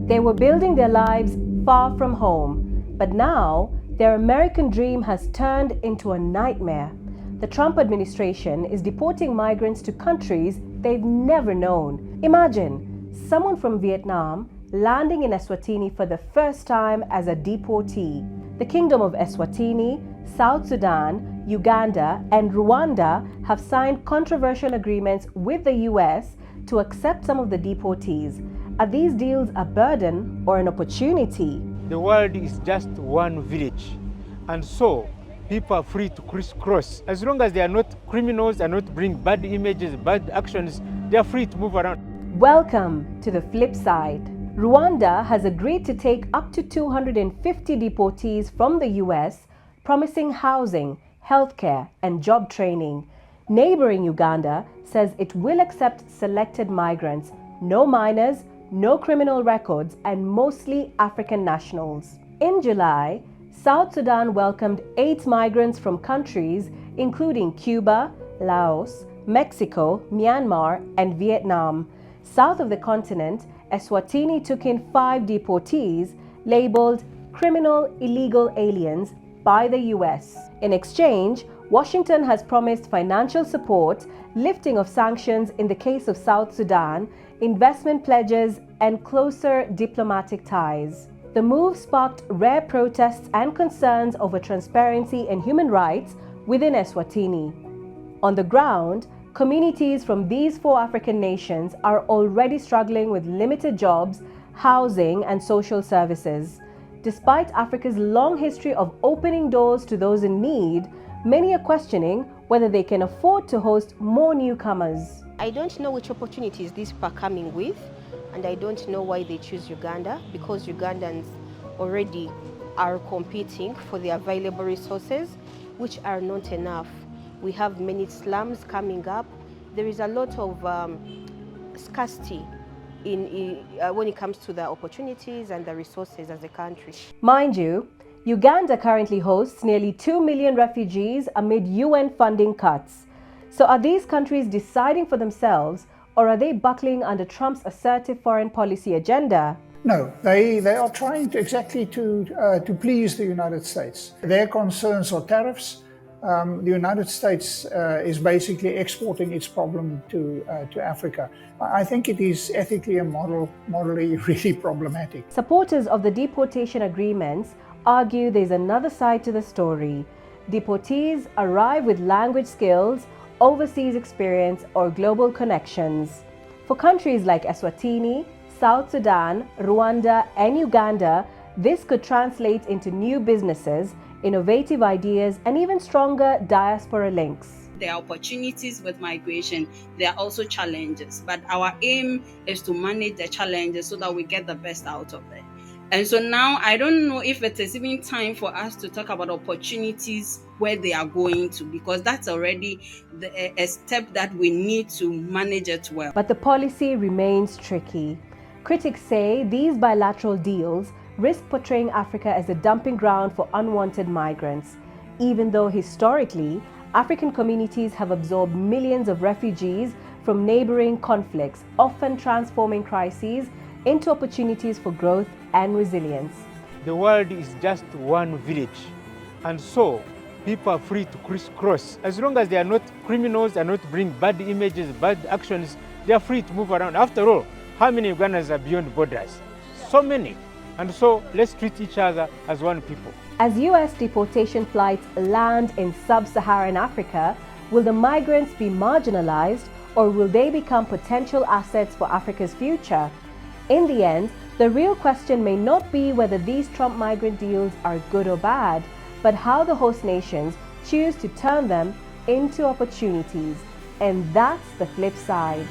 They were building their lives far from home, but now their American dream has turned into a nightmare. The Trump administration is deporting migrants to countries they've never known. Imagine someone from Vietnam landing in Eswatini for the first time as a deportee. The Kingdom of Eswatini, South Sudan, Uganda, and Rwanda have signed controversial agreements with the US to accept some of the deportees. Are these deals a burden or an opportunity? The world is just one village, and so people are free to crisscross. As long as they are not criminals and not bring bad images, bad actions, they are free to move around. Welcome to the flip side. Rwanda has agreed to take up to 250 deportees from the US, promising housing, healthcare, and job training. Neighboring Uganda says it will accept selected migrants, no minors, no criminal records, and mostly African nationals. In July, South Sudan welcomed 8 migrants from countries including Cuba, Laos, Mexico, Myanmar, and Vietnam. South of the continent, Eswatini took in 5 deportees labeled criminal illegal aliens by the US. In exchange, Washington has promised financial support, lifting of sanctions in the case of South Sudan, investment pledges, and closer diplomatic ties. The move sparked rare protests and concerns over transparency and human rights within Eswatini. On the ground, communities from these 4 African nations are already struggling with limited jobs, housing, and social services. Despite Africa's long history of opening doors to those in need, many are questioning whether they can afford to host more newcomers. I don't know which opportunities these people are coming with, and I don't know why they choose Uganda, because Ugandans already are competing for the available resources, which are not enough. We have many slums coming up. There is a lot of scarcity when it comes to the opportunities and the resources as a country. Mind you, Uganda currently hosts nearly 2 million refugees amid UN funding cuts. So are these countries deciding for themselves, or are they buckling under Trump's assertive foreign policy agenda? No, they are trying to please the United States. Their concerns are tariffs. The United States is basically exporting its problem to Africa. I think it is ethically and morally really problematic. Supporters of the deportation agreements argue there's another side to the story. Deportees arrive with language skills, overseas experience, or global connections. For countries like Eswatini, South Sudan, Rwanda, and Uganda, this could translate into new businesses, innovative ideas, and even stronger diaspora links. There are opportunities with migration. There are also challenges, but our aim is to manage the challenges so that we get the best out of it. And so now I don't know if it is even time for us to talk about opportunities where they are going to, because that's already a step that we need to manage it well. But the policy remains tricky. Critics say these bilateral deals risk portraying Africa as a dumping ground for unwanted migrants, even though historically, African communities have absorbed millions of refugees from neighboring conflicts, often transforming crises into opportunities for growth and resilience. The world is just one village, and so people are free to crisscross. As long as they are not criminals and not bring bad images, bad actions, they are free to move around. After all, how many Ugandans are beyond borders? So many. And so let's treat each other as one people. As US deportation flights land in sub-Saharan Africa, will the migrants be marginalized, or will they become potential assets for Africa's future? In the end, the real question may not be whether these Trump migrant deals are good or bad, but how the host nations choose to turn them into opportunities. And that's the flip side.